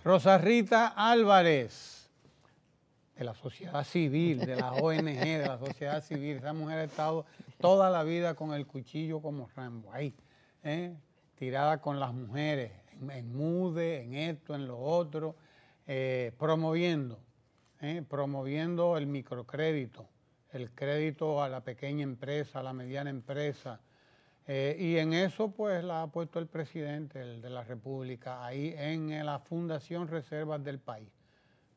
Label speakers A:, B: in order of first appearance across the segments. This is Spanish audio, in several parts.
A: Rosa Rita Álvarez, de la sociedad civil, de la ONG, de la sociedad civil. Esa mujer ha estado toda la vida con el cuchillo como Rambo, ahí, tirada con las mujeres, en MUDE, en esto, en lo otro, promoviendo el microcrédito, el crédito a la pequeña empresa, a la mediana empresa. Y en eso pues la ha puesto el presidente de la República, ahí en la Fundación Reservas del País.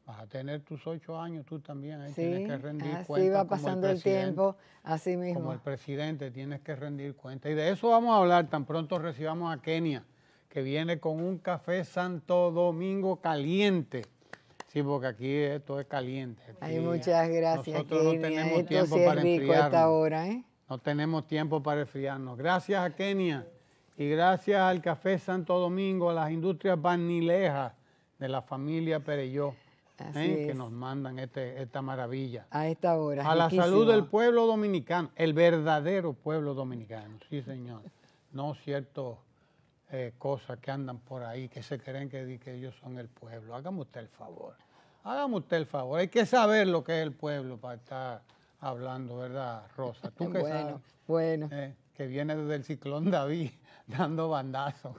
A: Vas a tener tus 8 años tú también, ahí tienes que rendir
B: así
A: cuentas
B: va pasando el tiempo, así mismo.
A: Como el presidente, tienes que rendir cuentas. Y de eso vamos a hablar tan pronto recibamos a Kenia, que viene con un café Santo Domingo caliente. Sí, porque aquí esto es caliente.
B: Ay, muchas gracias,
A: nosotros
B: Kenia.
A: no tenemos
B: Esto
A: tiempo
B: sí es
A: para
B: rico
A: enfriarnos.
B: a esta hora, ¿eh?
A: No tenemos tiempo para enfriarnos. Gracias a Kenia y gracias al Café Santo Domingo, a las industrias vanilejas de la familia Perelló, que nos mandan esta maravilla.
B: A esta hora,
A: a la
B: riquísimo.
A: salud del pueblo dominicano, el verdadero pueblo dominicano, sí señor. No ciertas cosas que andan por ahí, que se creen que ellos son el pueblo. Hágame usted el favor. Hágame usted el favor. Hay que saber lo que es el pueblo para estar hablando, ¿verdad, Rosa? Tú que sabes.
B: Bueno.
A: Que viene desde el ciclón David, dando bandazos.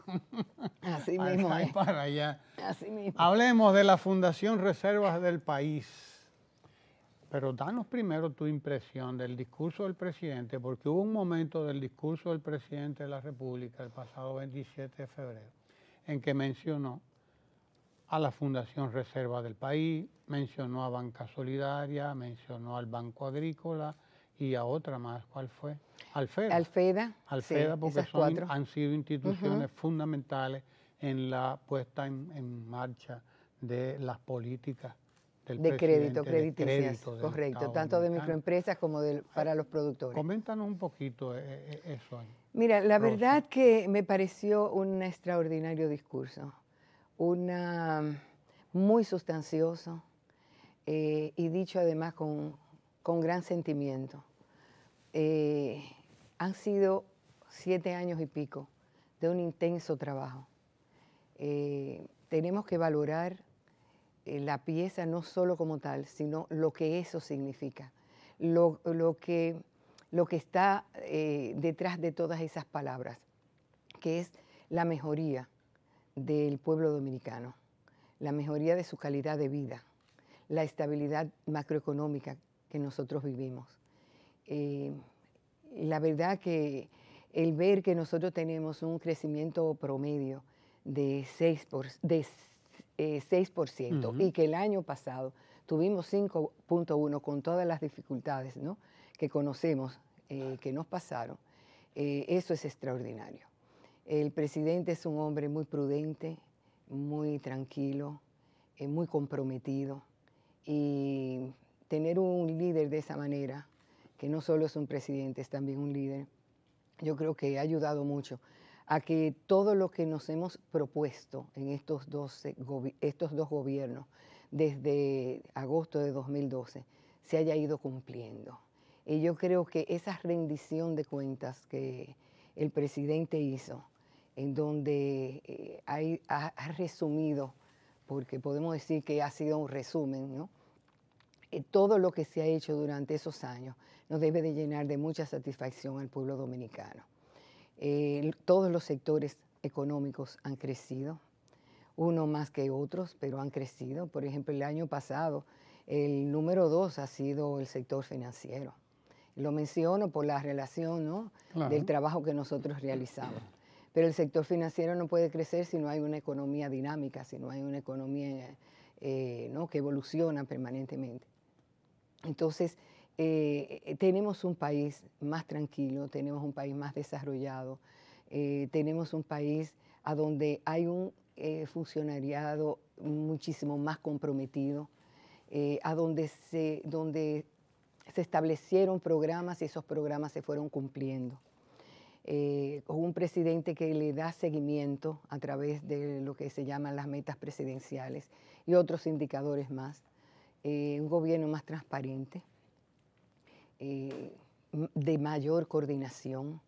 B: Así mismo.
A: Para allá.
B: Así mismo.
A: Hablemos de la Fundación Reservas del País. Pero danos primero tu impresión del discurso del presidente, porque hubo un momento del discurso del presidente de la República el pasado 27 de febrero, en que mencionó a la Fundación Reserva del País, mencionó a Banca Solidaria, mencionó al Banco Agrícola y a otra más. ¿Cuál fue? Alfeda.
B: Alfeda,
A: porque han sido instituciones fundamentales en la puesta en marcha de las políticas
B: de crédito, correcto, tanto de microempresas como para los productores.
A: Coméntanos un poquito eso.
B: Mira, la verdad que me pareció un extraordinario discurso, muy sustancioso y dicho además con gran sentimiento. Han sido 7 años y pico de un intenso trabajo. Tenemos que valorar la pieza no solo como tal, sino lo que eso significa, lo que está detrás de todas esas palabras, que es la mejoría del pueblo dominicano, la mejoría de su calidad de vida, la estabilidad macroeconómica que nosotros vivimos. La verdad que el ver que nosotros tenemos un crecimiento promedio de 6% y que el año pasado tuvimos 5.1 con todas las dificultades, ¿no?, que conocemos, que nos pasaron, eso es extraordinario. El presidente es un hombre muy prudente, muy tranquilo, muy comprometido, y tener un líder de esa manera, que no solo es un presidente, es también un líder, yo creo que ha ayudado mucho a que todo lo que nos hemos propuesto en estos dos gobiernos desde agosto de 2012 se haya ido cumpliendo. Y yo creo que esa rendición de cuentas que el presidente hizo, en donde ha resumido, porque podemos decir que ha sido un resumen, ¿no?, todo lo que se ha hecho durante esos años nos debe de llenar de mucha satisfacción al pueblo dominicano. Todos los sectores económicos han crecido, unos más que otros, pero han crecido. Por ejemplo, el año pasado, el número 2 ha sido el sector financiero. Lo menciono por la relación, ¿no?, claro, del trabajo que nosotros realizamos. Pero el sector financiero no puede crecer si no hay una economía dinámica, si no hay una economía ¿no?, que evoluciona permanentemente. Entonces, tenemos un país más tranquilo, tenemos un país más desarrollado, tenemos un país a donde hay un funcionariado muchísimo más comprometido, a donde se establecieron programas y esos programas se fueron cumpliendo. Con un presidente que le da seguimiento a través de lo que se llaman las metas presidenciales y otros indicadores más. Un gobierno más transparente, de mayor coordinación.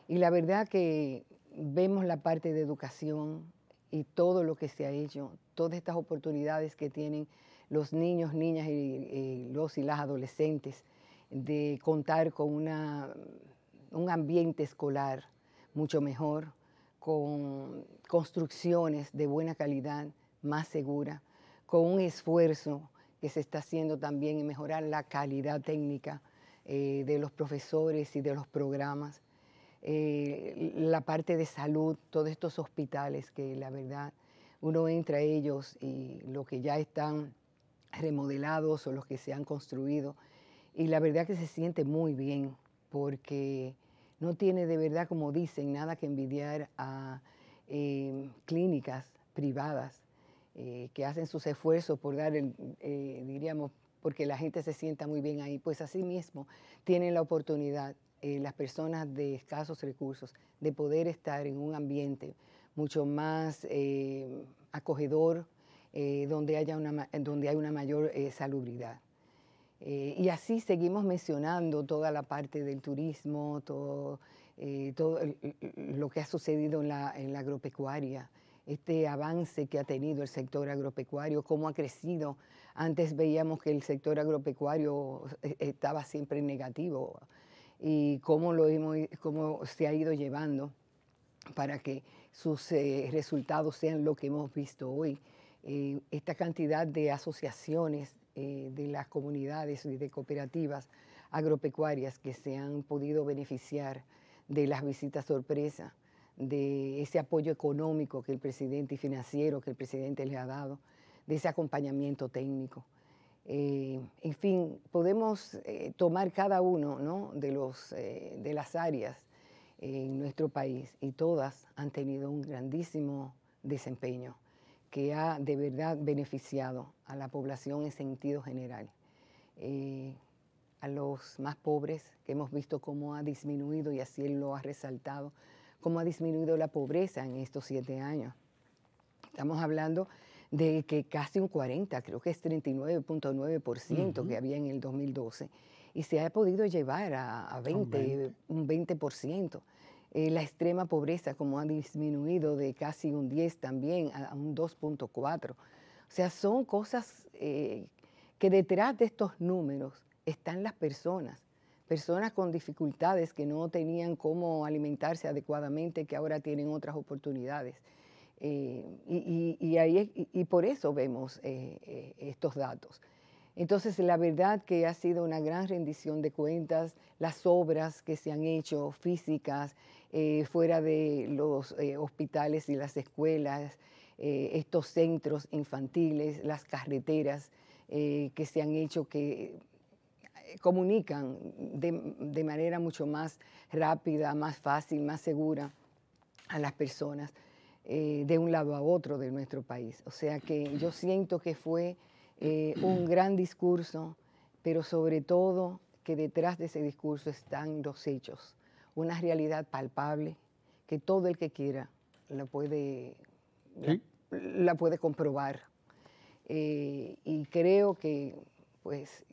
B: Y la verdad que vemos la parte de educación y todo lo que se ha hecho, todas estas oportunidades que tienen los niños, niñas y los y las adolescentes de contar con un ambiente escolar mucho mejor, con construcciones de buena calidad, más segura, con un esfuerzo que se está haciendo también en mejorar la calidad técnica de los profesores y de los programas. La parte de salud, todos estos hospitales que la verdad uno entra a ellos y los que ya están remodelados o los que se han construido, y la verdad que se siente muy bien porque no tiene de verdad, como dicen, nada que envidiar a clínicas privadas que hacen sus esfuerzos por dar, diríamos, porque la gente se sienta muy bien ahí. Pues así mismo tienen la oportunidad las personas de escasos recursos de poder estar en un ambiente mucho más acogedor, donde hay una mayor salubridad. Y así seguimos mencionando toda la parte del turismo, todo lo que ha sucedido en la agropecuaria, este avance que ha tenido el sector agropecuario, cómo ha crecido. Antes veíamos que el sector agropecuario estaba siempre en negativo, y cómo se ha ido llevando para que sus resultados sean lo que hemos visto hoy. Esta cantidad de asociaciones de las comunidades y de cooperativas agropecuarias que se han podido beneficiar de las visitas sorpresa, de ese apoyo económico que el presidente y financiero que el presidente le ha dado, de ese acompañamiento técnico. En fin, podemos tomar cada uno, ¿no?, de las áreas en nuestro país, y todas han tenido un grandísimo desempeño que ha de verdad beneficiado a la población en sentido general. A los más pobres, que hemos visto cómo ha disminuido, y así él lo ha resaltado, cómo ha disminuido la pobreza en estos 7 años. Estamos hablando de que casi un 40, creo que es 39.9% que había en el 2012, y se ha podido llevar a 20, un 20%. La extrema pobreza, como ha disminuido de casi un 10 también a un 2.4. O sea, son cosas que detrás de estos números están las personas con dificultades que no tenían cómo alimentarse adecuadamente, que ahora tienen otras oportunidades. Y por eso vemos estos datos. Entonces, la verdad que ha sido una gran rendición de cuentas, las obras que se han hecho físicas fuera de los hospitales y las escuelas, estos centros infantiles, las carreteras que se han hecho, que comunican de manera mucho más rápida, más fácil, más segura a las personas de un lado a otro de nuestro país. O sea que yo siento que fue un gran discurso, pero sobre todo que detrás de ese discurso están los hechos, una realidad palpable que todo el que quiera la puede comprobar. Y creo que pues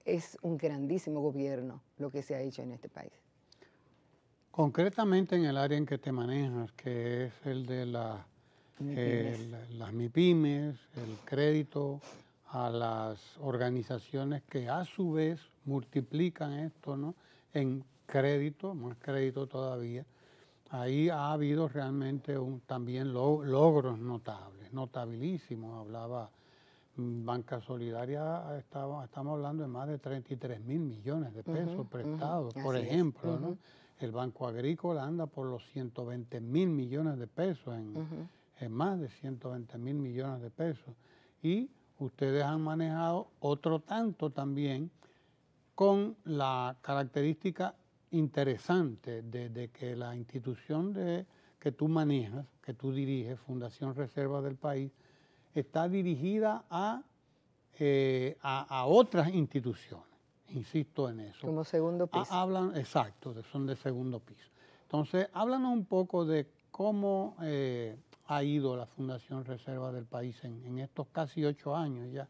B: es un grandísimo gobierno lo que se ha hecho en este país.
A: Concretamente en el área en que te manejas, que es el de las MIPYMES, el crédito a las organizaciones que a su vez multiplican esto, ¿no?, en crédito, más crédito todavía. Ahí ha habido realmente también logros notables, notabilísimos. Hablaba Banca Solidaria, estamos hablando de más de 33.000 millones de pesos prestados, por ejemplo, ¿no? El Banco Agrícola anda por los 120.000 millones de pesos, en más de 120.000 millones de pesos. Y ustedes han manejado otro tanto también, con la característica interesante de que la institución que tú manejas, que tú diriges, Fundación Reserva del País, está dirigida a otras instituciones. Insisto en eso.
B: Como segundo piso.
A: Exacto, son de segundo piso. Entonces, háblanos un poco de cómo ha ido la Fundación Reserva del País en estos casi 8 años ya,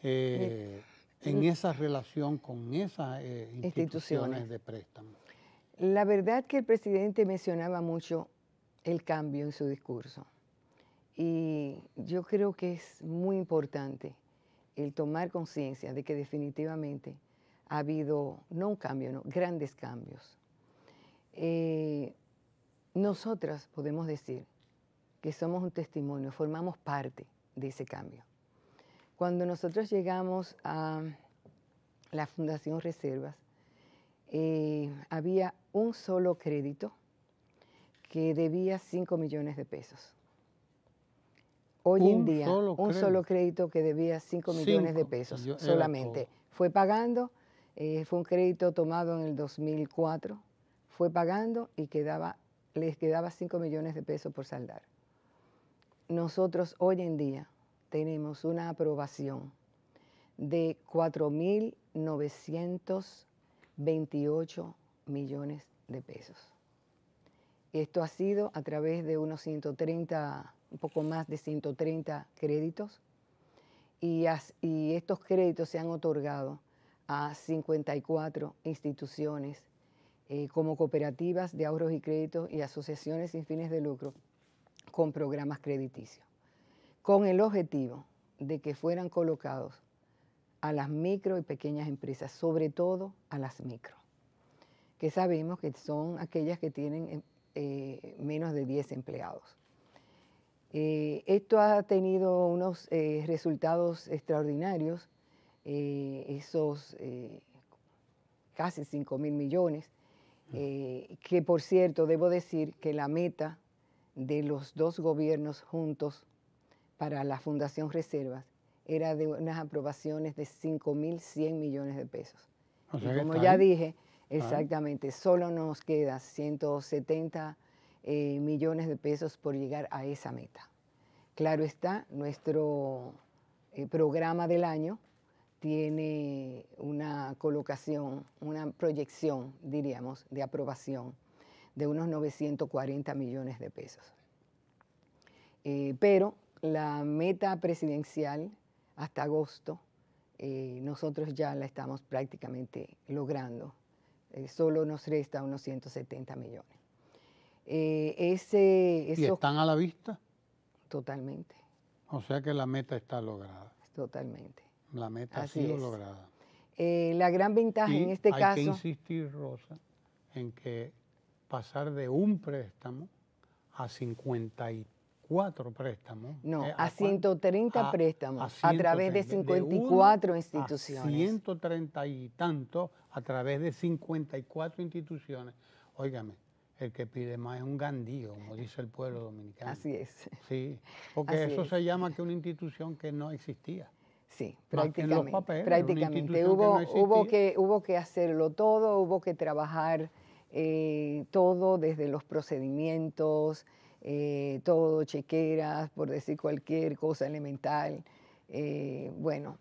A: en esa relación con esas instituciones de préstamo.
B: La verdad que el presidente mencionaba mucho el cambio en su discurso. Y yo creo que es muy importante el tomar conciencia de que definitivamente ha habido, no un cambio, no, grandes cambios. Nosotras podemos decir que somos un testimonio, formamos parte de ese cambio. Cuando nosotros llegamos a la Fundación Reservas, había un solo crédito que debía 5 millones de pesos. Hoy en día, un solo crédito que debía 5 millones de pesos solamente. Fue pagando, fue un crédito tomado en el 2004, fue pagando y les quedaba 5 millones de pesos por saldar. Nosotros hoy en día tenemos una aprobación de 4.928 millones de pesos. Esto ha sido a través de unos 130, un poco más de 130 créditos, y estos créditos se han otorgado a 54 instituciones como cooperativas de ahorros y créditos y asociaciones sin fines de lucro con programas crediticios, con el objetivo de que fueran colocados a las micro y pequeñas empresas, sobre todo a las micro, que sabemos que son aquellas que tienen menos de 10 empleados. Esto ha tenido unos resultados extraordinarios, esos casi 5.000 millones, que por cierto debo decir que la meta de los dos gobiernos juntos para la Fundación Reservas era de unas aprobaciones de 5.100 millones de pesos.
A: O sea,
B: y como ya dije, exactamente, solo nos queda 170 millones de pesos por llegar a esa meta. Claro está, nuestro programa del año tiene una colocación, una proyección, diríamos, de aprobación de unos 940 millones de pesos. Pero la meta presidencial hasta agosto, nosotros ya la estamos prácticamente logrando. Solo nos resta unos 170 millones.
A: ¿Y están a la vista?
B: Totalmente.
A: O sea que la meta está lograda.
B: Totalmente.
A: La meta ha sido lograda.
B: La gran ventaja en este caso...
A: hay que insistir, Rosa, en que pasar de un préstamo a 54 préstamos.
B: No, a 130 préstamos a través de 54 instituciones.
A: A 130 y tanto a través de 54 instituciones. Óigame, el que pide más es un gandío, como dice el pueblo dominicano.
B: Así es.
A: Sí, porque eso se llama que una institución que no existía.
B: Sí, prácticamente.
A: En los papeles,
B: prácticamente. Hubo que hacerlo todo, hubo que trabajar todo desde los procedimientos, todo, chequeras, por decir cualquier cosa elemental. Bueno,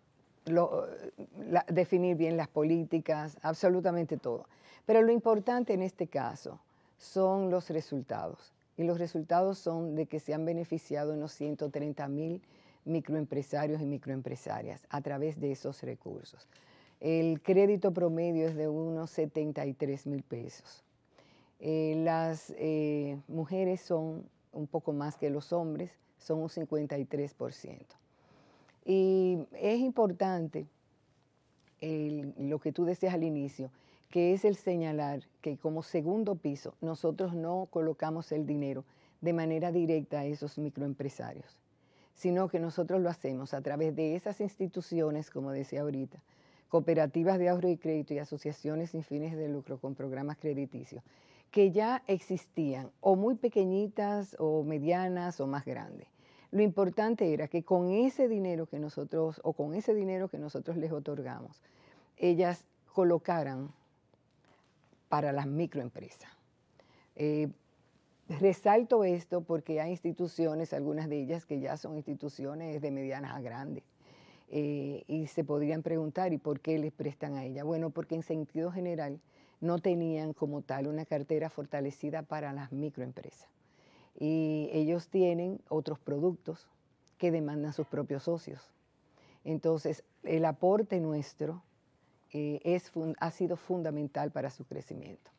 B: definir bien las políticas, absolutamente todo. Pero lo importante en este caso son los resultados. Y los resultados son de que se han beneficiado unos 130.000 microempresarios y microempresarias a través de esos recursos. El crédito promedio es de unos 73.000 pesos. Las mujeres son un poco más que los hombres, son un 53%. Y es importante lo que tú decías al inicio, que es el señalar que como segundo piso nosotros no colocamos el dinero de manera directa a esos microempresarios, sino que nosotros lo hacemos a través de esas instituciones, como decía ahorita, cooperativas de ahorro y crédito y asociaciones sin fines de lucro con programas crediticios, que ya existían, o muy pequeñitas, o medianas, o más grandes. Lo importante era que con ese dinero que nosotros, les otorgamos, ellas colocaran para las microempresas. Resalto esto porque hay instituciones, algunas de ellas que ya son instituciones de medianas a grandes, y se podrían preguntar, ¿y por qué les prestan a ellas? Bueno, porque en sentido general no tenían como tal una cartera fortalecida para las microempresas. Y ellos tienen otros productos que demandan sus propios socios. Entonces, el aporte nuestro ha sido fundamental para su crecimiento.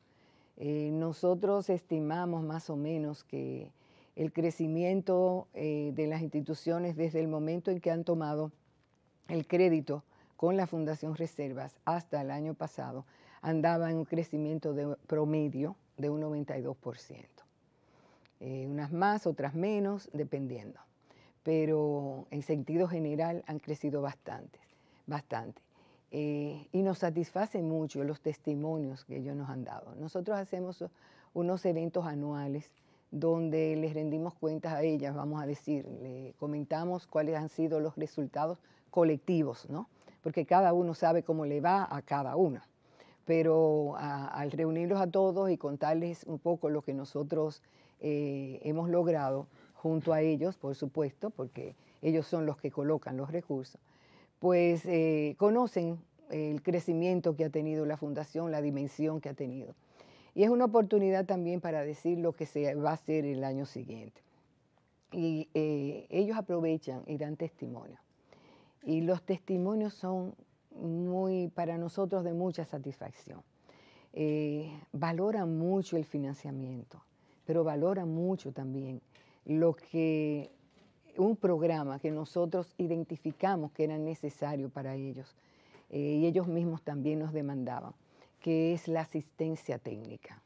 B: Nosotros estimamos más o menos que El crecimiento de las instituciones desde el momento en que han tomado el crédito con la Fundación Reservas hasta el año pasado andaba en un crecimiento de promedio de un 92%. Unas más, otras menos, dependiendo. Pero en sentido general han crecido bastante. Y nos satisface mucho los testimonios que ellos nos han dado. Nosotros hacemos unos eventos anuales donde les rendimos cuentas a ellas, vamos a decir, le comentamos cuáles han sido los resultados colectivos, ¿no? Porque cada uno sabe cómo le va a cada uno. Pero al reunirlos a todos y contarles un poco lo que nosotros hemos logrado junto a ellos, por supuesto, porque ellos son los que colocan los recursos, pues conocen el crecimiento que ha tenido la Fundación, la dimensión que ha tenido. Y es una oportunidad también para decir lo que se va a hacer el año siguiente. Y ellos aprovechan y dan testimonio. Y los testimonios son para nosotros de mucha satisfacción. Valoran mucho el financiamiento, pero valoran mucho también un programa que nosotros identificamos que era necesario para ellos, y ellos mismos también nos demandaban, que es la asistencia técnica,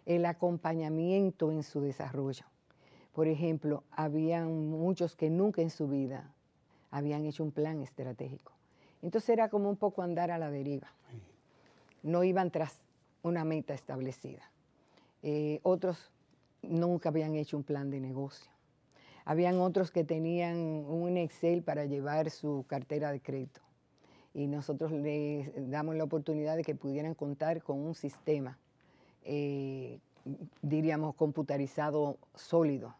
B: el acompañamiento en su desarrollo. Por ejemplo, habían muchos que nunca en su vida habían hecho un plan estratégico. Entonces era como un poco andar a la deriva. No iban tras una meta establecida. Otros nunca habían hecho un plan de negocio. Habían otros que tenían un Excel para llevar su cartera de crédito. Y nosotros les damos la oportunidad de que pudieran contar con un sistema, diríamos, computarizado sólido,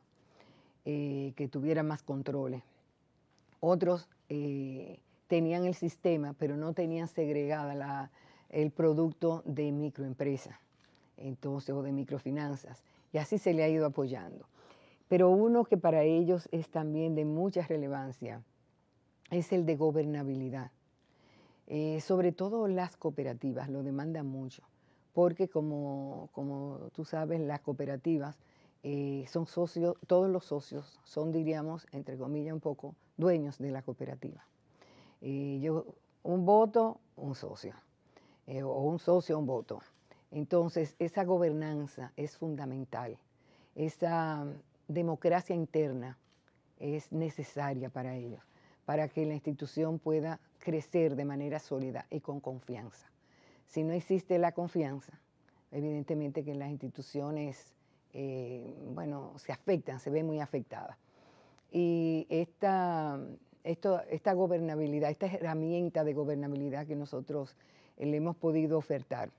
B: que tuviera más controles. Otros tenían el sistema, pero no tenían segregada el producto de microempresa, entonces, o de microfinanzas. Y así se le ha ido apoyando. Pero uno que para ellos es también de mucha relevancia es el de gobernabilidad. Sobre todo las cooperativas lo demandan mucho, porque como tú sabes, las cooperativas son socios, todos los socios son, diríamos, entre comillas un poco, dueños de la cooperativa. Un voto, un socio, o un socio, un voto. Entonces, esa gobernanza es fundamental. Esa democracia interna es necesaria para ellos, para que la institución pueda crecer de manera sólida y con confianza. Si no existe la confianza, evidentemente que las instituciones, se afectan, se ven muy afectadas. Y esta gobernabilidad, esta herramienta de gobernabilidad que nosotros le hemos podido ofertar,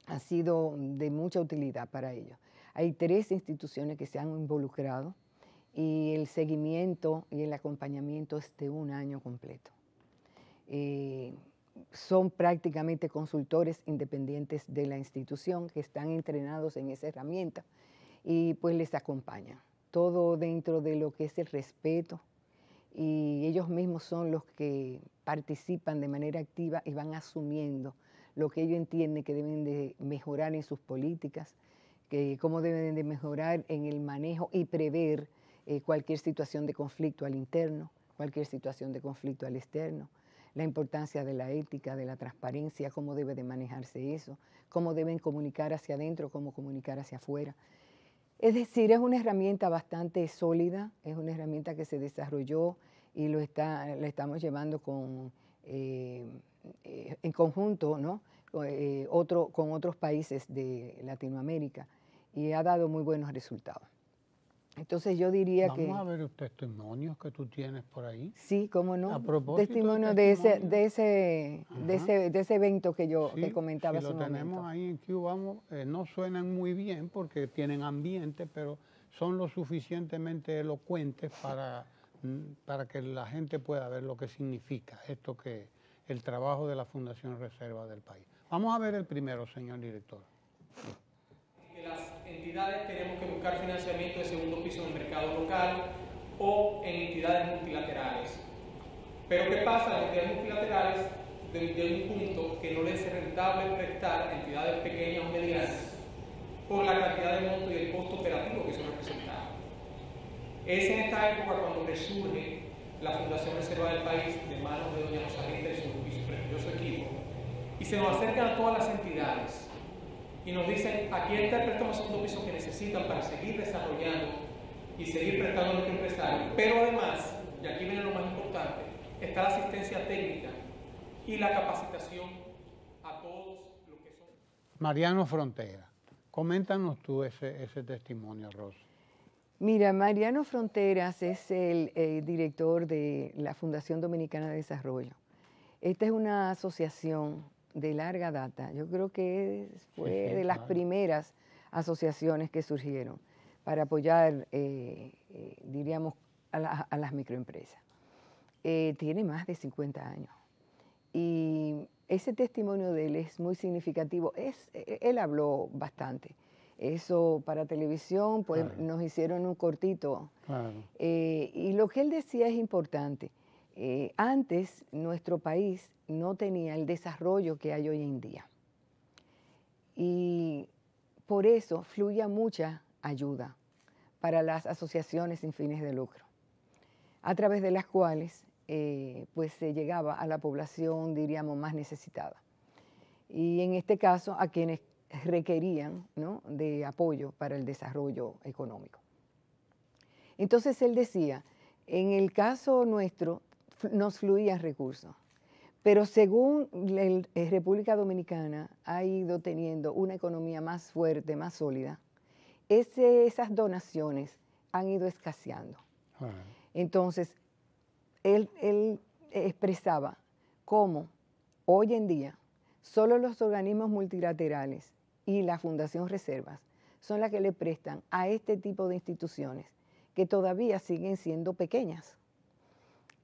B: ha sido de mucha utilidad para ellos. Hay 3 instituciones que se han involucrado y el seguimiento y el acompañamiento es de un año completo. Son prácticamente consultores independientes de la institución que están entrenados en esa herramienta y pues les acompañan. Todo dentro de lo que es el respeto, y ellos mismos son los que participan de manera activa y van asumiendo lo que ellos entienden que deben de mejorar en sus políticas, cómo deben de mejorar en el manejo y prever cualquier situación de conflicto al interno, cualquier situación de conflicto al externo, la importancia de la ética, de la transparencia, cómo debe de manejarse eso, cómo deben comunicar hacia adentro, cómo comunicar hacia afuera. Es decir, es una herramienta bastante sólida, es una herramienta que se desarrolló y la estamos llevando en conjunto, ¿no? Con otros países de Latinoamérica, y ha dado muy buenos resultados. Entonces yo diría que...
A: Vamos a ver los testimonios que tú tienes por ahí.
B: Sí, cómo no.
A: A propósito
B: testimonios de ese evento que yo comentaba hace un momento.
A: Si lo tenemos ahí en Cuba, no suenan muy bien porque tienen ambiente, pero son lo suficientemente elocuentes para que la gente pueda ver lo que significa esto, que el trabajo de la Fundación Reserva del país. Vamos a ver el primero, señor director.
C: Que las entidades tenemos que buscar financiamiento de segundo piso en el mercado local o en entidades multilaterales. Pero ¿qué pasa? Las entidades multilaterales de un punto que no les es rentable prestar a entidades pequeñas o medianas por la cantidad de monto y el costo operativo que eso representa. Es en esta época cuando resurge la Fundación Reserva del País de manos de doña Rosa Rita y su prestigioso equipo, y se nos acercan a todas las entidades y nos dicen, aquí está el préstamo segundo piso que necesitan para seguir desarrollando y seguir prestando a nuestro empresario, pero además, y aquí viene lo más importante, está la asistencia técnica y la capacitación a todos los que son.
A: Mariano Frontera, coméntanos tú ese testimonio, Rosa.
B: Mira, Mariano Fronteras es el director de la Fundación Dominicana de Desarrollo. Esta es una asociación de larga data. Yo creo que fue de las primeras asociaciones que surgieron para apoyar, diríamos, a las microempresas. Tiene más de 50 años. Y ese testimonio de él es muy significativo. Él habló bastante. Eso para televisión, pues claro, nos hicieron un cortito. Claro. Y lo que él decía es importante. Antes nuestro país no tenía el desarrollo que hay hoy en día. Y por eso fluía mucha ayuda para las asociaciones sin fines de lucro, a través de las cuales pues se llegaba a la población, diríamos, más necesitada. Y en este caso a quienes requerían, ¿no?, de apoyo para el desarrollo económico. Entonces él decía, en el caso nuestro nos fluían recursos, pero según la República Dominicana ha ido teniendo una economía más fuerte, más sólida, esas donaciones han ido escaseando. Entonces, él expresaba cómo hoy en día solo los organismos multilaterales y la Fundación Reservas son las que le prestan a este tipo de instituciones que todavía siguen siendo pequeñas.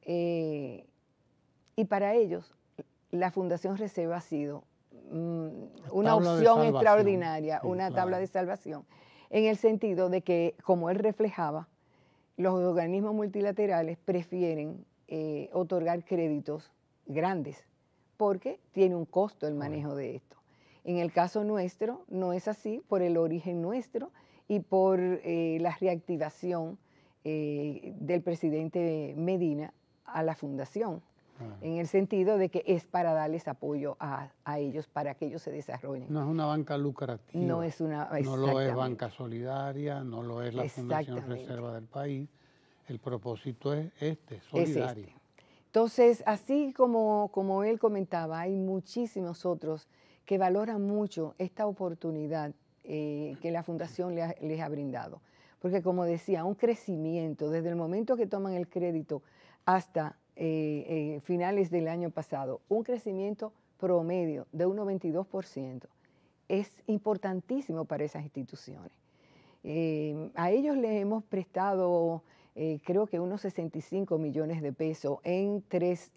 B: Y para ellos, la Fundación Reserva ha sido una opción extraordinaria, sí, una tabla de salvación, en el sentido de que, como él reflejaba, los organismos multilaterales prefieren otorgar créditos grandes, porque tiene un costo el manejo de esto. En el caso nuestro no es así por el origen nuestro y por la reactivación del presidente Medina a la fundación, en el sentido de que es para darles apoyo a ellos, para que ellos se desarrollen.
A: No es una banca lucrativa,
B: no es una,
A: no lo es Banca Solidaria, no lo es la Fundación Reserva del País. El propósito es solidario.
B: Es este. Entonces, así como él comentaba, hay muchísimos otros que valoran mucho esta oportunidad que la Fundación les ha brindado. Porque, como decía, un crecimiento desde el momento que toman el crédito hasta finales del año pasado, un crecimiento promedio de un 92%, es importantísimo para esas instituciones. A ellos les hemos prestado creo que unos 65 millones de pesos en tres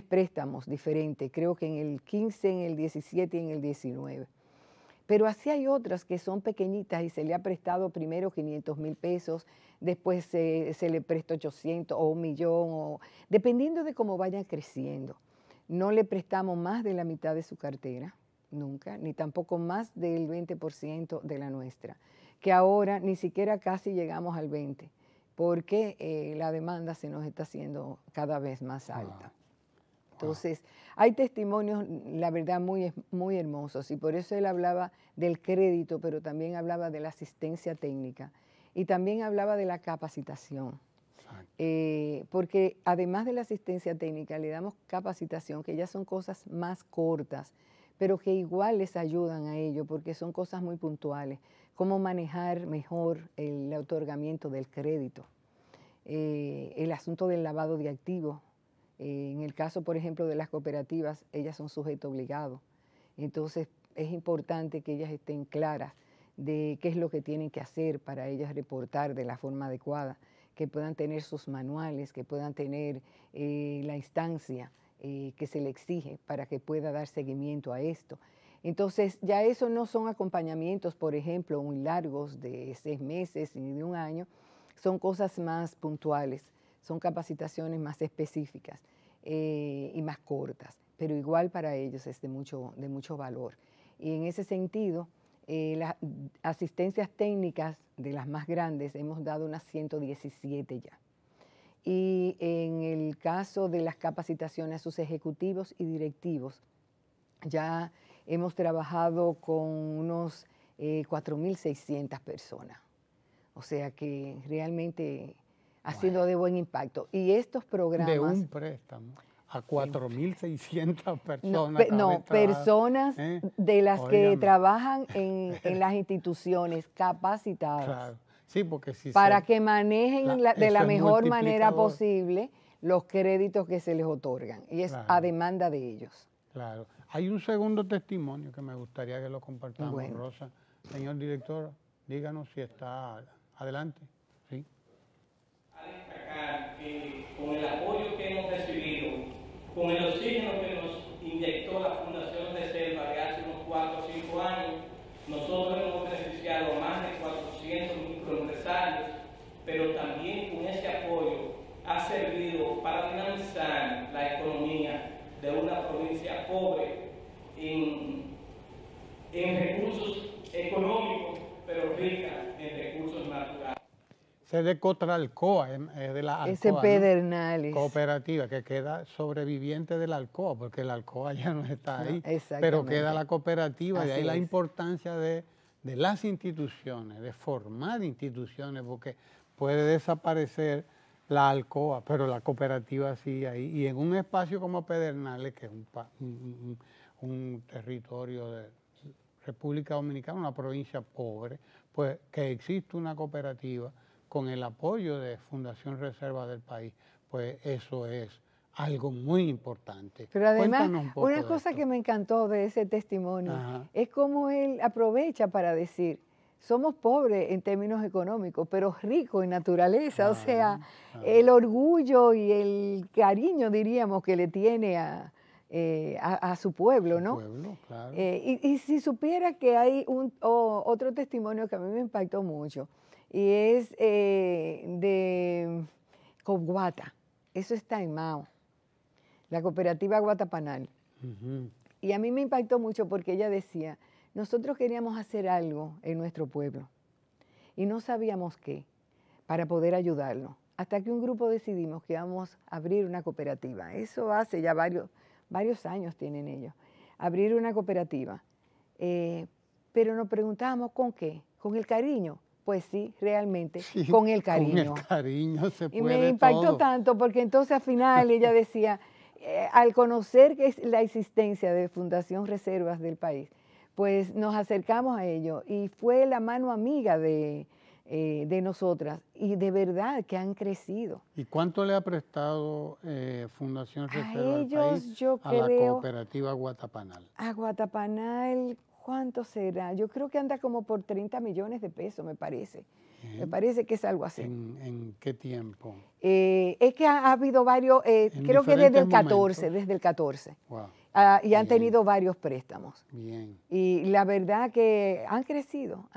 B: préstamos diferentes, creo que en el 15, en el 17 y en el 19. Pero así hay otras que son pequeñitas y se le ha prestado primero 500,000 pesos, después se le presta 800 o 1,000,000, dependiendo de cómo vayan creciendo. No le prestamos más de la mitad de su cartera, nunca, ni tampoco más del 20% de la nuestra, que ahora ni siquiera casi llegamos al 20%, porque la demanda se nos está haciendo cada vez más alta. Entonces, hay testimonios, la verdad, muy, muy hermosos, y por eso él hablaba del crédito, pero también hablaba de la asistencia técnica, y también hablaba de la capacitación. Porque además de la asistencia técnica, le damos capacitación, que ya son cosas más cortas, pero que igual les ayudan a ello, porque son cosas muy puntuales. Cómo manejar mejor el otorgamiento del crédito, el asunto del lavado de activos. En el caso, por ejemplo, de las cooperativas, ellas son sujeto obligado. Entonces, es importante que ellas estén claras de qué es lo que tienen que hacer para ellas reportar de la forma adecuada, que puedan tener sus manuales, que puedan tener la instancia que se le exige para que pueda dar seguimiento a esto. Entonces, ya eso no son acompañamientos, por ejemplo, muy largos de 6 meses ni de un año, son cosas más puntuales, son capacitaciones más específicas y más cortas, pero igual para ellos es de mucho valor. Y en ese sentido, Las asistencias técnicas de las más grandes hemos dado unas 117 ya. Y en el caso de las capacitaciones a sus ejecutivos y directivos, ya hemos trabajado con unos 4.600 personas. O sea que realmente ha sido de buen impacto. Y estos programas...
A: De un préstamo a 4.600 personas.
B: Personas de las que trabajan en las instituciones capacitadas.
A: Claro. Sí, porque si
B: para que manejen de la mejor manera posible los créditos que se les otorgan. Y es a demanda de ellos.
A: Claro. Hay un segundo testimonio que me gustaría que lo compartamos,
B: bueno.
A: Rosa. Señor director, díganos si está adelante. ¿Sí?
C: A destacar que con el apoyo que hemos recibido, con el oxígeno que nos inyectó la Fundación Reserva de hace unos 4 o 5 años, nosotros hemos beneficiado a más de 400 microempresarios, pero también con ese apoyo ha servido para dinamizar la economía de una provincia pobre en recursos económicos, pero rica en recursos naturales.
A: Ese de Cotralcoa, es de la Alcoa,
B: ese Pedernales.
A: ¿no? Cooperativa, que queda sobreviviente de la Alcoa, porque el Alcoa ya no está ahí,
B: exactamente.
A: Pero queda la cooperativa,
B: Así
A: y ahí la
B: es.
A: importancia de las instituciones, de formar instituciones, porque puede desaparecer la Alcoa, pero la cooperativa sigue ahí, y en un espacio como Pedernales, que es un territorio de República Dominicana, una provincia pobre, pues que existe una cooperativa con el apoyo de Fundación Reserva del País, pues eso es algo muy importante.
B: Pero además, una
A: cosa
B: que me encantó de ese testimonio es cómo él aprovecha para decir, somos pobres en términos económicos, pero ricos en naturaleza. O sea, el orgullo y el cariño, diríamos, que le tiene a su pueblo, ¿no?
A: Pueblo, claro.
B: Y si supiera que hay otro testimonio que a mí me impactó mucho, y es de Cobguata. Eso está en Mao, la cooperativa Guatapanal. Y a mí me impactó mucho porque ella decía, nosotros queríamos hacer algo en nuestro pueblo y no sabíamos qué para poder ayudarlo. Hasta que un grupo decidimos que íbamos a abrir una cooperativa. Eso hace ya varios años tienen ellos. Abrir una cooperativa. Pero nos preguntábamos, ¿con qué? ¿Con el cariño? Pues sí, realmente, sí, con el cariño.
A: Con el cariño se puede.
B: Y me impactó tanto porque entonces al final ella decía, al conocer que es la existencia de Fundación Reservas del País, pues nos acercamos a ello y fue la mano amiga de nosotras y de verdad que han crecido.
A: ¿Y cuánto le ha prestado Fundación Reserva del País
B: a
A: la cooperativa Guatapanal?
B: A Guatapanal, ¿cuánto será? Yo creo que anda como por 30 millones de pesos, me parece. Me parece que es algo así.
A: ¿En qué tiempo?
B: Es que ha habido varios, creo que desde el 14, desde el 14.
A: Wow.
B: Y han tenido varios préstamos.
A: Bien.
B: Y la verdad que han crecido,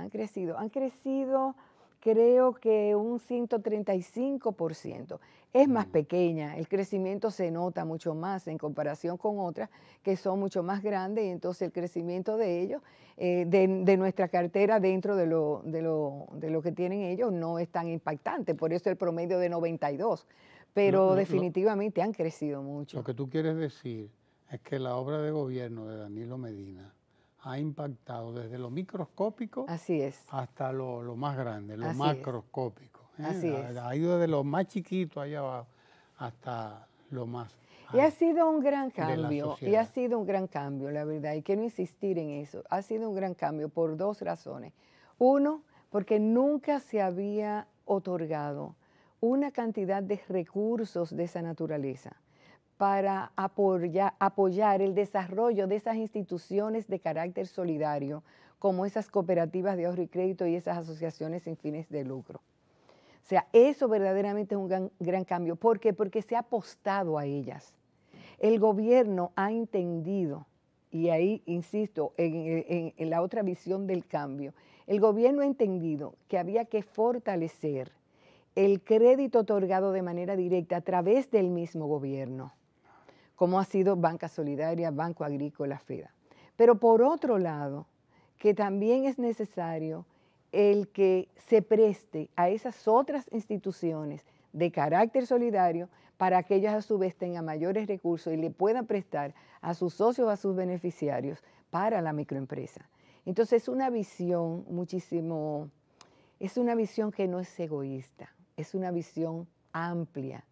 B: creo que un 135%. Es más pequeña, el crecimiento se nota mucho más en comparación con otras que son mucho más grandes y entonces el crecimiento de ellos, de nuestra cartera dentro de lo que tienen ellos no es tan impactante, por eso el promedio de 92, pero definitivamente han crecido mucho.
A: Lo que tú quieres decir es que la obra de gobierno de Danilo Medina ha impactado desde lo microscópico
B: Así es.
A: hasta lo más grande, lo
B: Así
A: macroscópico.
B: Así es.
A: Ha ido desde lo más chiquito allá abajo hasta lo más.
B: Y ha sido un gran cambio, la verdad, y quiero insistir en eso. Ha sido un gran cambio por dos razones. Uno, porque nunca se había otorgado una cantidad de recursos de esa naturaleza para apoyar el desarrollo de esas instituciones de carácter solidario, como esas cooperativas de ahorro y crédito y esas asociaciones sin fines de lucro. O sea, eso verdaderamente es un gran cambio. ¿Por qué? Porque se ha apostado a ellas. El gobierno ha entendido, y ahí insisto en la otra visión del cambio, el gobierno ha entendido que había que fortalecer el crédito otorgado de manera directa a través del mismo gobierno, como ha sido Banca Solidaria, Banco Agrícola, FEDA. Pero por otro lado, que también es necesario el que se preste a esas otras instituciones de carácter solidario para que ellas a su vez tengan mayores recursos y le puedan prestar a sus socios o a sus beneficiarios para la microempresa. Entonces es una visión es una visión que no es egoísta, es una visión amplia,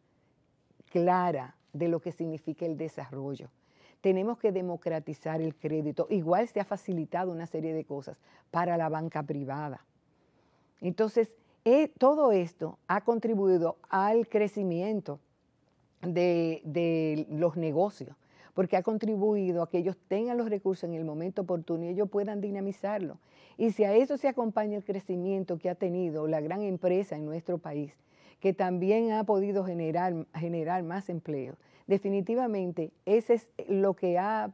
B: clara de lo que significa el desarrollo. Tenemos que democratizar el crédito. Igual se ha facilitado una serie de cosas para la banca privada. Entonces, todo esto ha contribuido al crecimiento de los negocios, porque ha contribuido a que ellos tengan los recursos en el momento oportuno y ellos puedan dinamizarlo. Y si a eso se acompaña el crecimiento que ha tenido la gran empresa en nuestro país, que también ha podido generar más empleo, definitivamente ese es lo que ha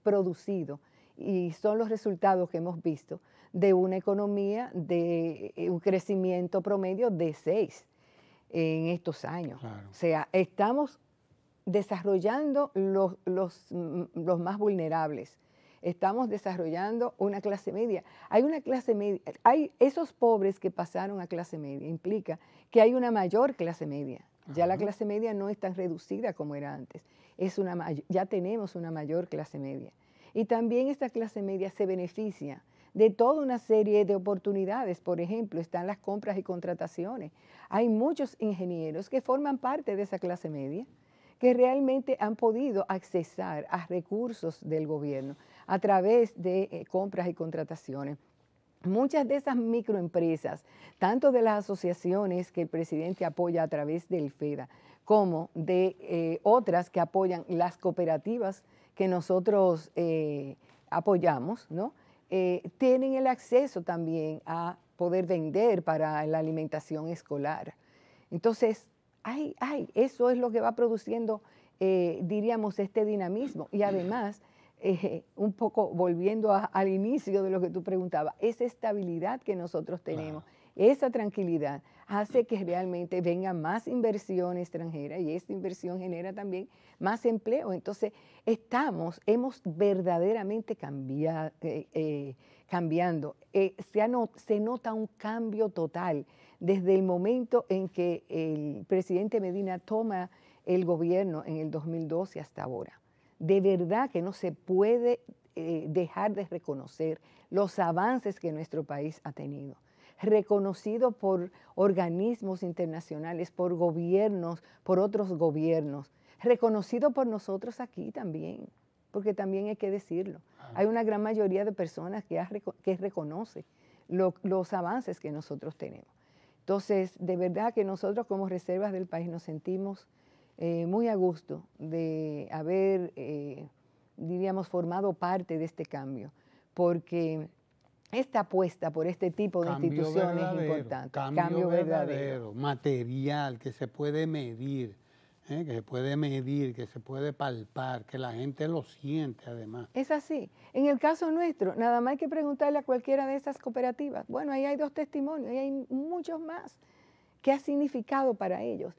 B: producido y son los resultados que hemos visto de una economía de un crecimiento promedio de 6 en estos años.
A: Claro.
B: O sea, estamos desarrollando los más vulnerables. Estamos desarrollando una clase media. Hay una clase media, hay esos pobres que pasaron a clase media, implica que hay una mayor clase media. Ya la clase media no es tan reducida como era antes. Ya tenemos una mayor clase media. Y también esta clase media se beneficia de toda una serie de oportunidades. Por ejemplo, están las compras y contrataciones. Hay muchos ingenieros que forman parte de esa clase media que realmente han podido accesar a recursos del gobierno a través de compras y contrataciones. Muchas de esas microempresas, tanto de las asociaciones que el presidente apoya a través del FEDA, como de otras que apoyan las cooperativas que nosotros apoyamos, ¿no? Tienen el acceso también a poder vender para la alimentación escolar. Entonces, eso es lo que va produciendo, diríamos, este dinamismo. Y además, un poco volviendo al inicio de lo que tú preguntabas, esa estabilidad que nosotros tenemos, esa tranquilidad, hace que realmente venga más inversión extranjera y esta inversión genera también más empleo. Entonces, hemos verdaderamente cambiando. Se nota un cambio total desde el momento en que el presidente Medina toma el gobierno en el 2012 hasta ahora. De verdad que no se puede dejar de reconocer los avances que nuestro país ha tenido, reconocido por organismos internacionales, por gobiernos, por otros gobiernos, reconocido por nosotros aquí también, porque también hay que decirlo. Hay una gran mayoría de personas que reconoce los avances que nosotros tenemos. Entonces, de verdad que nosotros como Reservas del País nos sentimos muy a gusto de haber, diríamos, formado parte de este cambio, porque esta apuesta por este tipo de instituciones es importante.
A: Cambio verdadero, material, que se puede medir, que se puede palpar, que la gente lo siente además.
B: Es así. En el caso nuestro, nada más hay que preguntarle a cualquiera de esas cooperativas. Bueno, ahí hay 2 testimonios, ahí hay muchos más. ¿Qué ha significado para ellos?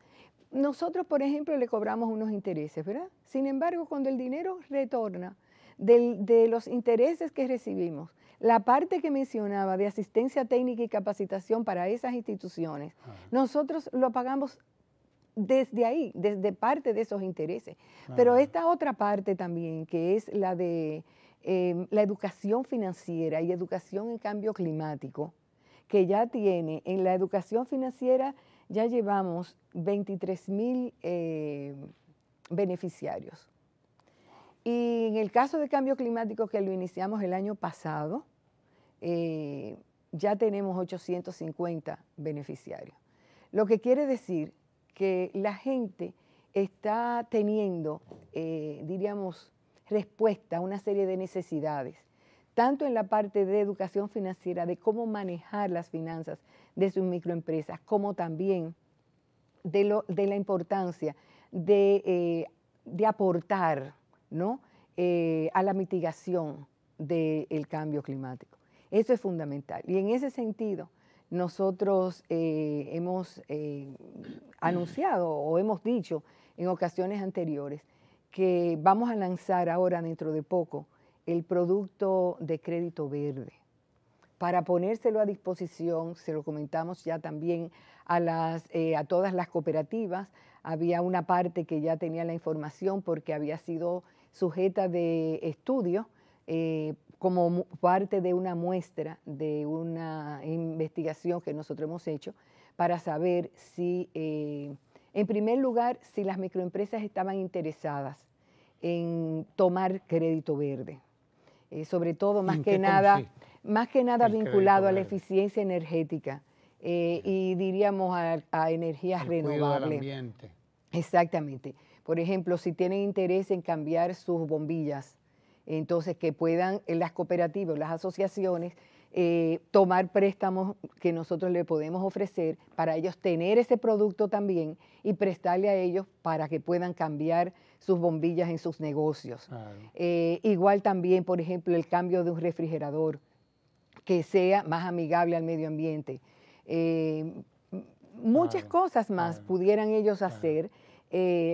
B: Nosotros, por ejemplo, le cobramos unos intereses, ¿verdad? Sin embargo, cuando el dinero retorna de los intereses que recibimos, la parte que mencionaba de asistencia técnica y capacitación para esas instituciones, nosotros lo pagamos desde ahí, desde parte de esos intereses. Pero esta otra parte también, que es la de la educación financiera y educación en cambio climático, que ya tiene, en la educación financiera ya llevamos 23,000 beneficiarios. Y en el caso de cambio climático, que lo iniciamos el año pasado, ya tenemos 850 beneficiarios. Lo que quiere decir que la gente está teniendo, diríamos, respuesta a una serie de necesidades, tanto en la parte de educación financiera, de cómo manejar las finanzas de sus microempresas, como también de la importancia de aportar, ¿no?, a la mitigación del cambio climático. Eso es fundamental. Y en ese sentido, nosotros hemos anunciado o hemos dicho en ocasiones anteriores que vamos a lanzar ahora dentro de poco el producto de crédito verde. para ponérselo a disposición, se lo comentamos ya también a todas las cooperativas. Había una parte que ya tenía la información porque había sido sujeta de estudio como parte de una muestra, de una investigación que nosotros hemos hecho para saber si, en primer lugar, si las microempresas estaban interesadas en tomar crédito verde. Sobre todo, más que nada vinculado a la eficiencia energética y diríamos a energías renovables.
A: Del ambiente.
B: Exactamente. Por ejemplo, si tienen interés en cambiar sus bombillas, entonces que puedan las cooperativas, las asociaciones, tomar préstamos que nosotros le podemos ofrecer para ellos tener ese producto también y prestarle a ellos para que puedan cambiar sus bombillas en sus negocios.
A: Claro.
B: Igual también, por ejemplo, el cambio de un refrigerador que sea más amigable al medio ambiente. Muchas cosas más pudieran ellos hacer,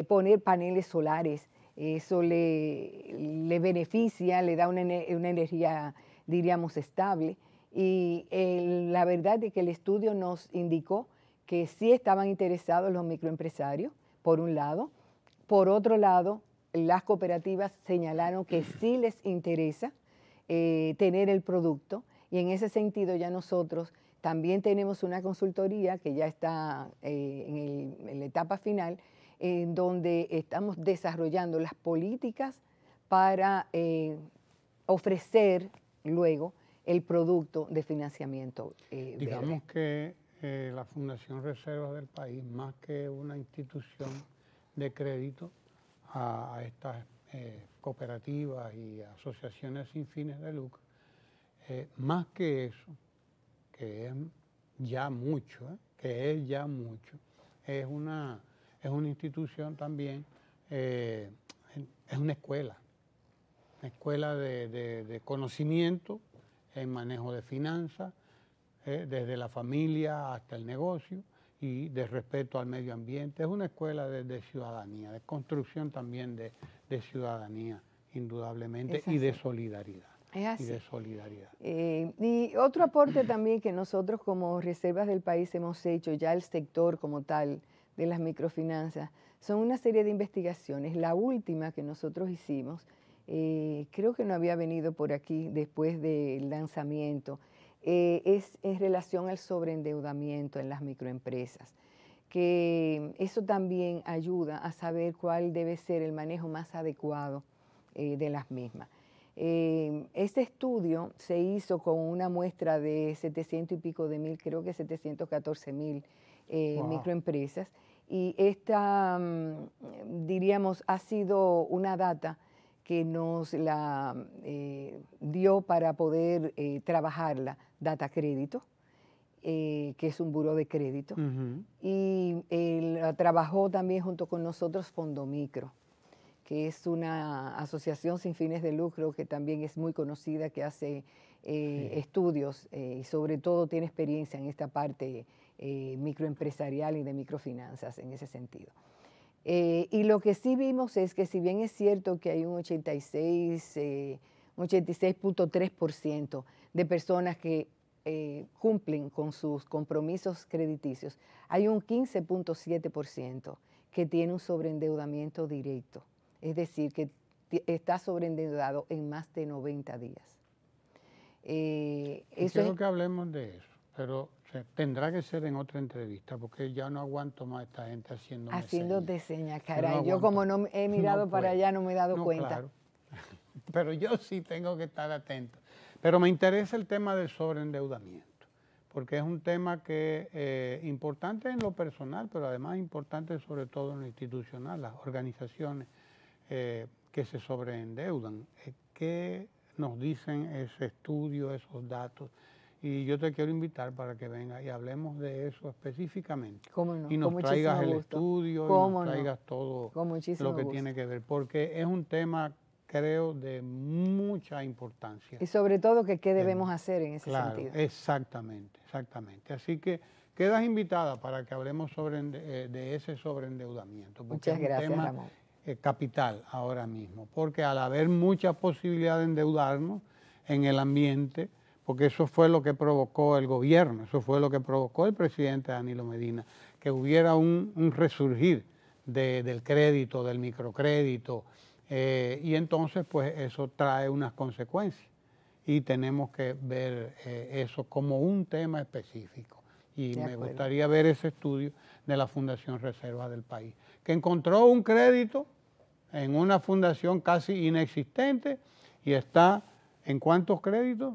B: poner paneles solares. Eso le beneficia, le da una energía, diríamos, estable. Y la verdad es que el estudio nos indicó que sí estaban interesados los microempresarios, por un lado. Por otro lado, las cooperativas señalaron que sí les interesa tener el producto. Y en ese sentido ya nosotros también tenemos una consultoría que ya está en la etapa final, en donde estamos desarrollando las políticas para ofrecer luego el producto de financiamiento
A: Digamos
B: verde.
A: que la Fundación Reservas del país, más que una institución de crédito a estas cooperativas y asociaciones sin fines de lucro, más que eso, que es ya mucho, es una institución también, es una escuela de conocimiento en manejo de finanzas, desde la familia hasta el negocio y de respeto al medio ambiente. Es una escuela de ciudadanía, de construcción también de ciudadanía, indudablemente, y de solidaridad.
B: Es así.
A: Y de solidaridad.
B: Y otro aporte también que nosotros como Reservas del País hemos hecho, ya el sector como tal de las microfinanzas, son una serie de investigaciones. La última que nosotros hicimos, creo que no había venido por aquí después del lanzamiento, es en relación al sobreendeudamiento en las microempresas, que eso también ayuda a saber cuál debe ser el manejo más adecuado de las mismas. Este estudio se hizo con una muestra de 700 y pico de mil, creo que 714.000 microempresas, y esta, diríamos, ha sido una data que nos la dio para poder trabajarla, Data Crédito, que es un buró de crédito, y la trabajó también junto con nosotros Fondomicro, que es una asociación sin fines de lucro que también es muy conocida, que hace estudios y sobre todo tiene experiencia en esta parte microempresarial y de microfinanzas en ese sentido. Y lo que sí vimos es que si bien es cierto que hay un 86.3% de personas que cumplen con sus compromisos crediticios, hay un 15.7% que tiene un sobreendeudamiento directo. Es decir, que está sobreendeudado en más de 90 días.
A: Quiero que hablemos de eso, pero tendrá que ser en otra entrevista, porque ya no aguanto más a esta gente
B: haciéndote señas, caray. Yo como no he mirado para allá, no me he dado cuenta.
A: Claro. Pero yo sí tengo que estar atento. Pero me interesa el tema del sobreendeudamiento, porque es un tema que es importante en lo personal, pero además importante sobre todo en lo institucional, las organizaciones que se sobreendeudan. ¿Qué nos dicen ese estudio, esos datos? Y yo te quiero invitar para que vengas y hablemos de eso específicamente.
B: ¿Cómo no?
A: Y nos traigas el estudio, y nos traigas todo lo que tiene que ver, porque es un tema, creo, de mucha importancia.
B: Y sobre todo, ¿qué debemos hacer en ese sentido?
A: Exactamente. Así que quedas invitada para que hablemos de ese sobreendeudamiento.
B: Muchas gracias, Ramón.
A: Capital ahora mismo, porque al haber mucha posibilidad de endeudarnos en el ambiente, porque eso fue lo que provocó el gobierno, eso fue lo que provocó el presidente Danilo Medina, que hubiera un resurgir del crédito, del microcrédito, y entonces pues eso trae unas consecuencias y tenemos que ver eso como un tema específico. Y me gustaría ver ese estudio de la Fundación Reserva del País, que encontró un crédito en una fundación casi inexistente y está ¿en cuántos créditos?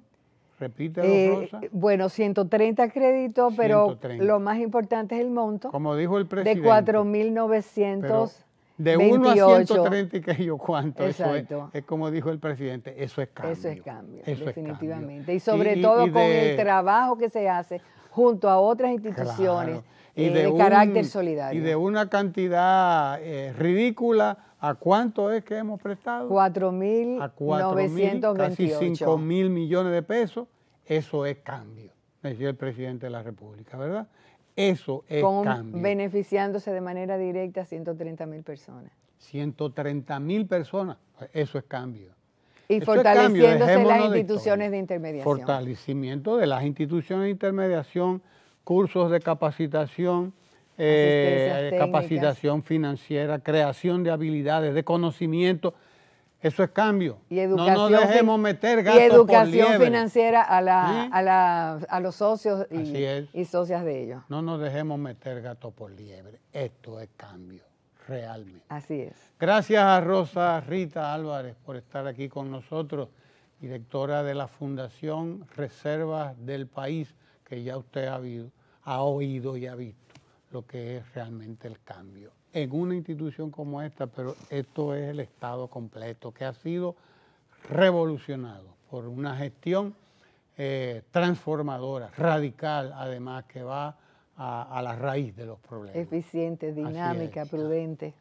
A: Repítelo, Rosa.
B: Bueno, 130 créditos, pero
A: 130.
B: lo más importante es el monto.
A: Como dijo el presidente.
B: De 4.900.
A: De 1 a 130 y que yo cuánto.
B: Exacto.
A: Eso es como dijo el presidente, eso es cambio.
B: Eso es cambio,
A: eso
B: definitivamente.
A: Es cambio.
B: Y sobre todo con el trabajo que se hace junto a otras instituciones, claro, de carácter solidario.
A: Y de una cantidad ridícula, ¿a cuánto es que hemos prestado?
B: 4.928.
A: Casi 5.000 millones de pesos. Eso es cambio, decía el presidente de la República, ¿verdad? Eso es cambio.
B: Beneficiándose de manera directa a 130.000 personas.
A: 130.000 personas, eso es cambio.
B: Y eso fortaleciéndose las instituciones de intermediación.
A: Fortalecimiento de las instituciones de intermediación, cursos de capacitación, capacitación financiera, creación de habilidades, de conocimiento. Eso es cambio.
B: Y educación,
A: no nos dejemos meter gatos
B: y educación
A: por liebre.
B: Financiera a los socios y socias de ellos.
A: No nos dejemos meter gatos por liebre. Esto es cambio, realmente.
B: Así es.
A: Gracias a Rosa Rita Álvarez por estar aquí con nosotros, directora de la Fundación Reservas del País, que ya usted ha oído y ha visto lo que es realmente el cambio en una institución como esta, pero esto es el Estado completo, que ha sido revolucionado por una gestión transformadora, radical, además, que va a la raíz de los problemas.
B: Eficiente, dinámica, prudente.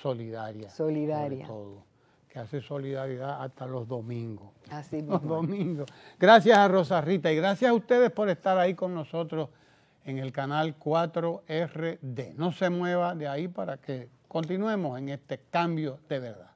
A: Solidaria.
B: Solidaria.
A: Sobre todo, que hace solidaridad hasta los domingos.
B: Así mismo.
A: Los domingos. Gracias a Rosa Rita y gracias a ustedes por estar ahí con nosotros en el canal 4RD. No se mueva de ahí para que continuemos en este cambio de verdad.